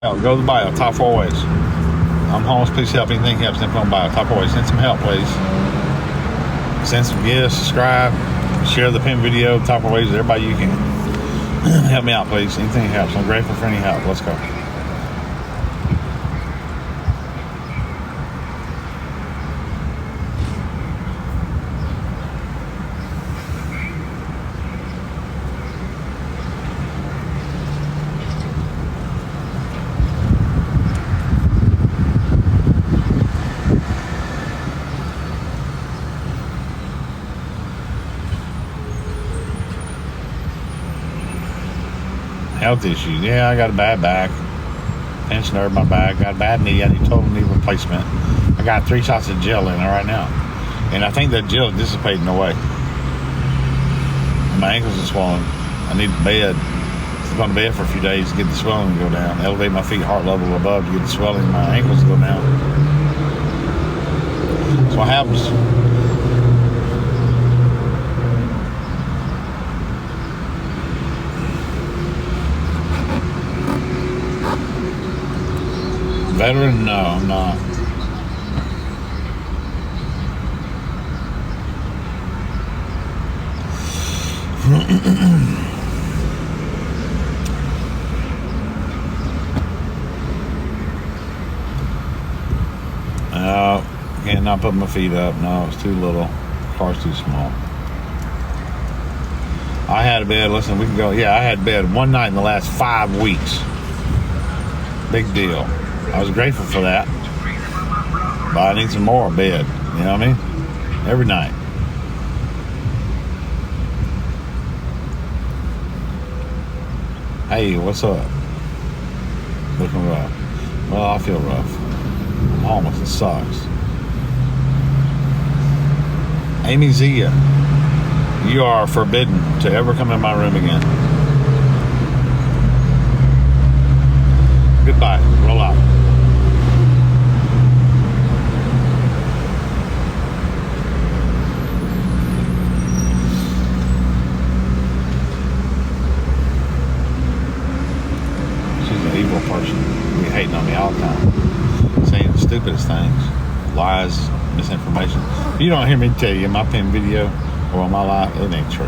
Go to the bio, top 4 ways. I'm homeless, please help. Anything helps. Info on bio, top 4 ways. Send some help, please. Send some gifts, subscribe, share the pin video, top 4 ways with everybody you can. Help me out, please. Anything helps. I'm grateful for any help. Let's go. Health issues. Yeah, I got a bad back. Pinched nerve in my back. Got a bad knee. I need total knee replacement. I got 3 shots of gel in it right now. And I think that gel is dissipating away. My ankles are swollen. I need a bed. Sleep on the bed for a few days to get the swelling to go down. Elevate my feet heart level above to get the swelling in my ankles to go down. That's what happens. Veteran? No, I'm not. No, can't not put my feet up. No, it's too little. Car's too small. I had a bed. Listen, we can go. Yeah, I had bed one night in the last 5 weeks. Big deal. I was grateful for that, but I need some more bed. You know what I mean? Every night. Hey, what's up? Looking rough. Well, I feel rough. I'm homeless. It sucks. Amy Zia, you are forbidden to ever come in my room again. Goodbye. Roll out. Evil person. Be hating on me all the time, saying the stupidest things, lies, misinformation. If you don't hear me tell you in my pin video or on my life, it ain't true.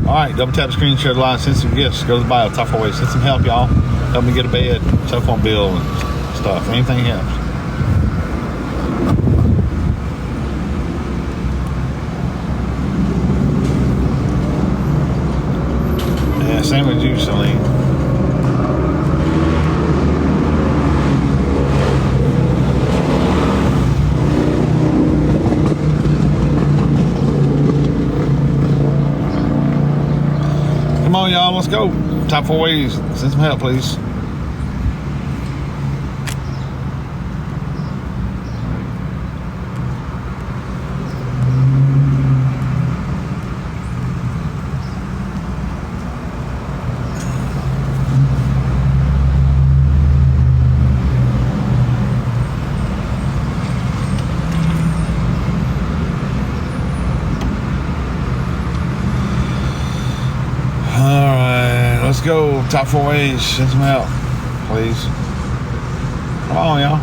All right, double tap the screen, share the line, send some gifts, go to the bio, top 4 ways, send some help, y'all. Help me get a bed, cell phone bill, and stuff. Anything helps. Same with you, Celine. Come on, y'all. Let's go. Top 4 ways. Send some help, please. Let's go. Top 4 ways. Send some help, please. Come on, y'all.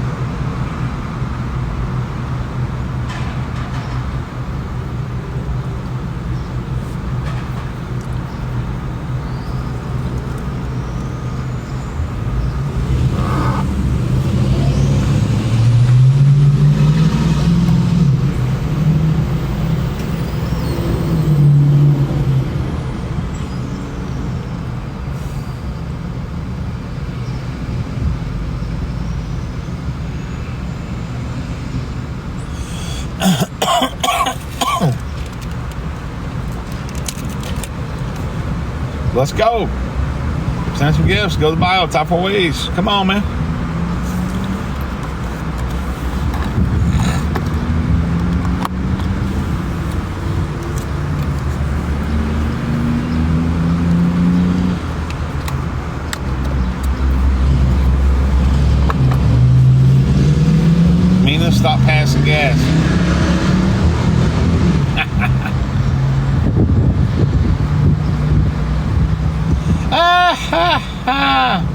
Let's go. Send some gifts. Go to the bio. Top 4 ways. Come on, man. Mina, stop passing gas. Ha ha!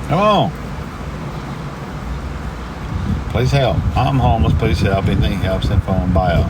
Come on. Please help. I'm homeless. Please help. Anything helps. Info on bio.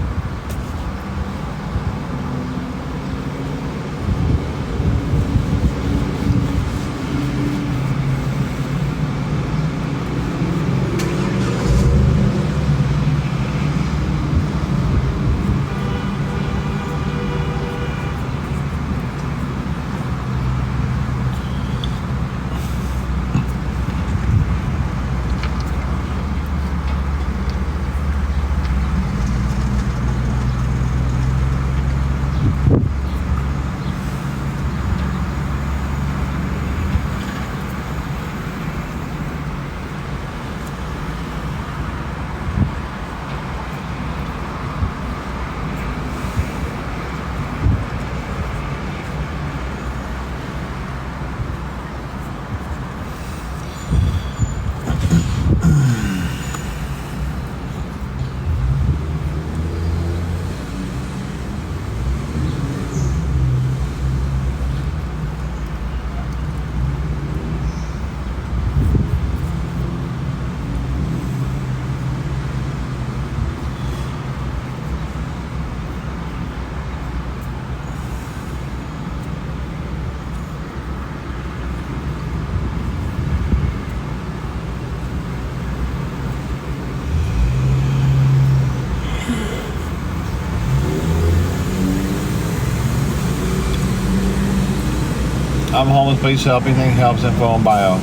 I'm homeless. Please help. Anything helps. Info on bio.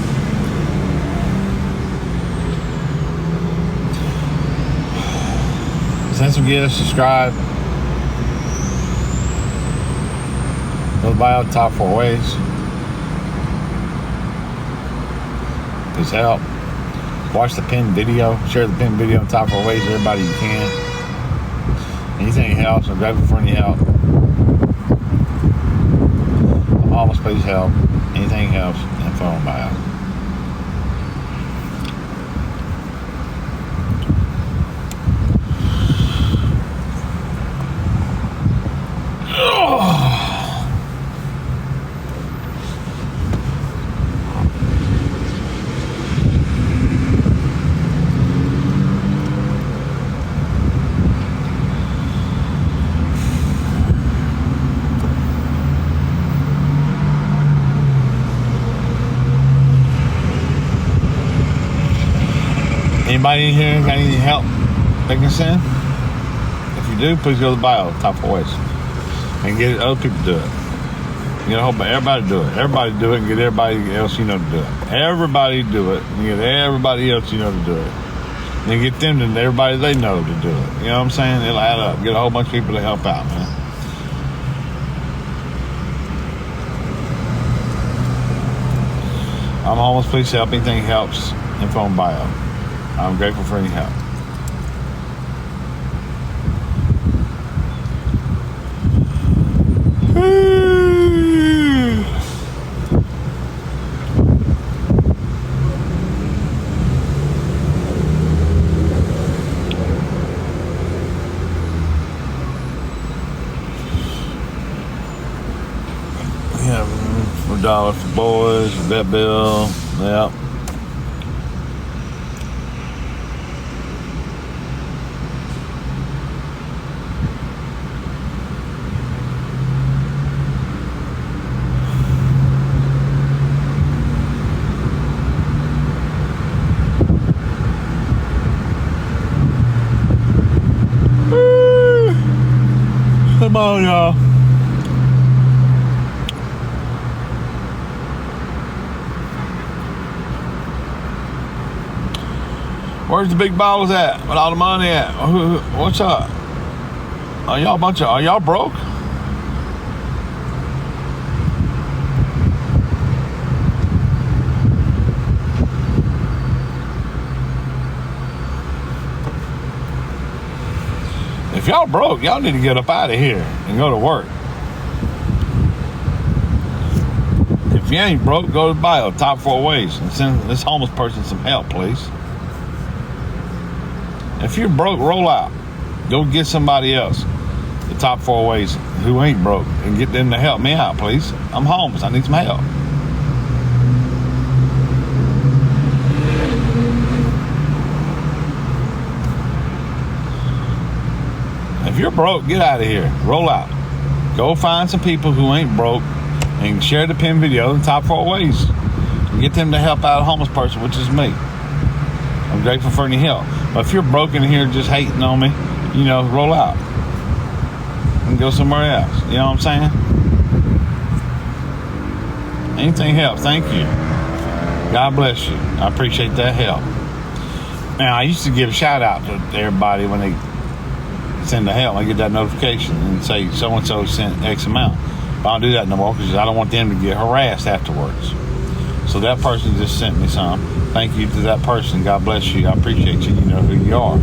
Send some gifts. Subscribe. Go to bio. Top 4 ways. Please help. Watch the pinned video. Share the pinned video on top 4 ways. Everybody you can. Anything helps. I'm grateful for any help. Almost please help. Anything helps. Info on bio. Anybody in here got any help they can send? If you do, please go to the bio, top 4 ways, and get other people to do it. Get a whole, everybody do it. Everybody do it, and get everybody else you know to do it. Everybody do it, and get everybody else you know to do it. And get them to everybody they know to do it. You know what I'm saying? It'll add up. Get a whole bunch of people to help out, man. I'm homeless. Please help. Anything helps. Info on bio. I'm grateful for any help. Yeah, $1 for boys, vet bill, yep. Come on, y'all. Where's the big bottles at? With all the money at? What's up? Are y'all broke? If y'all broke, y'all need to get up out of here and go to work. If you ain't broke, go to bio, top 4 ways, and send this homeless person some help, please. If you're broke, roll out. Go get somebody else. The top 4 ways who ain't broke, and get them to help me out, please. I'm homeless. I need some help. If you're broke, get out of here. Roll out. Go find some people who ain't broke and share the pin video, the top 4 ways. And get them to help out a homeless person, which is me. I'm grateful for any help. But if you're broke in here just hating on me, roll out. And go somewhere else. You know what I'm saying? Anything helps. Thank you. God bless you. I appreciate that help. Now, I used to give a shout out to everybody when they send the help. I get that notification and say so-and-so sent X amount. But I don't do that no more because I don't want them to get harassed afterwards. So that person just sent me some. Thank you to that person. God bless you. I appreciate you. You know who you are.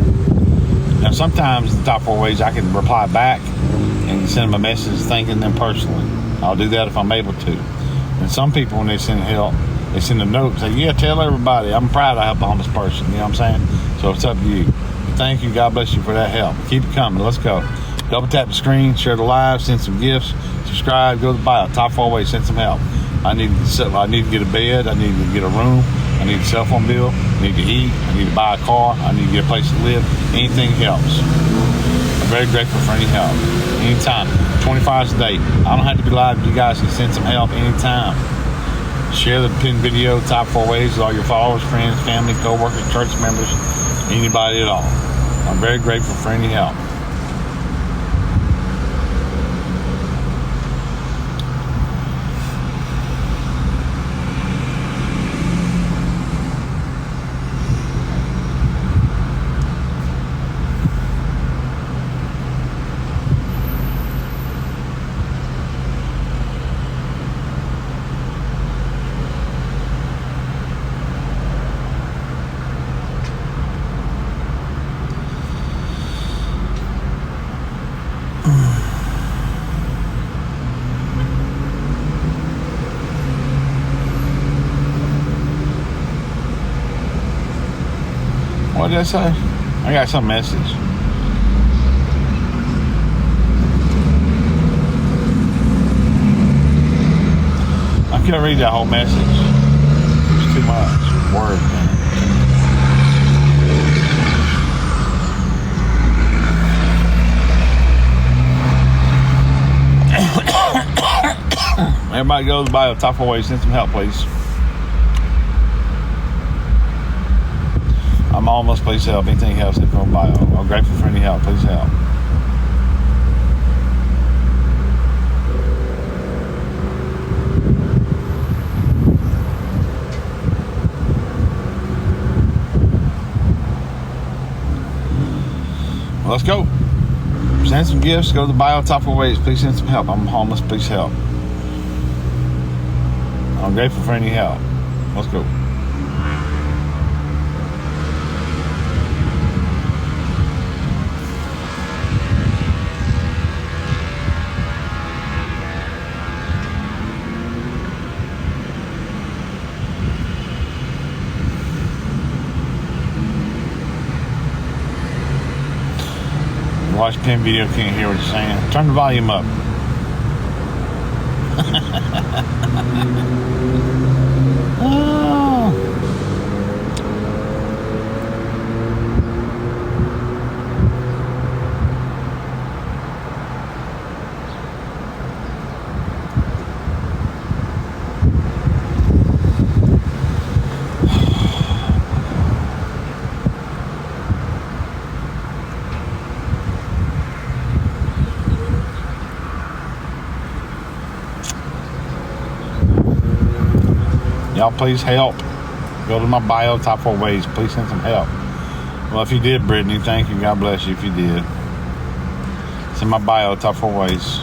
Now, sometimes the top 4 ways I can reply back and send them a message thanking them personally. I'll do that if I'm able to. And some people, when they send help, they send a note and say, yeah, tell everybody I'm proud I helped a homeless person. You know what I'm saying? So it's up to you. Thank you. God bless you for that help. Keep it coming. Let's go. Double tap the screen, share the live, send some gifts, subscribe, go to the bio. Top 4 ways, send some help. I need to get a bed. I need to get a room. I need a cell phone bill. I need to eat. I need to buy a car. I need to get a place to live. Anything helps. I'm very grateful for any help. Anytime. 24 hours a day. I don't have to be live. You guys can send some help anytime. Share the pin video, top 4 ways with all your followers, friends, family, co-workers, church members, anybody at all. I'm very grateful for any help. What did I say? I got some message. I can't read that whole message. It's too much word, man. Everybody goes by the top 4 ways. Send some help, please. I'm almost, please help. Anything helps, hit from bio. I'm grateful for any help. Please help. Well, let's go. Send some gifts. Go to the bio, top 4 ways. Please send some help. I'm homeless. Please help. I'm grateful for any help. Let's go. Watch pin video, can't hear what you're saying. Turn the volume up. Oh. Y'all please help. Go to my bio, top 4 ways. Please send some help. Well, if you did, Brittany, thank you. God bless you if you did. It's in my bio, top 4 ways.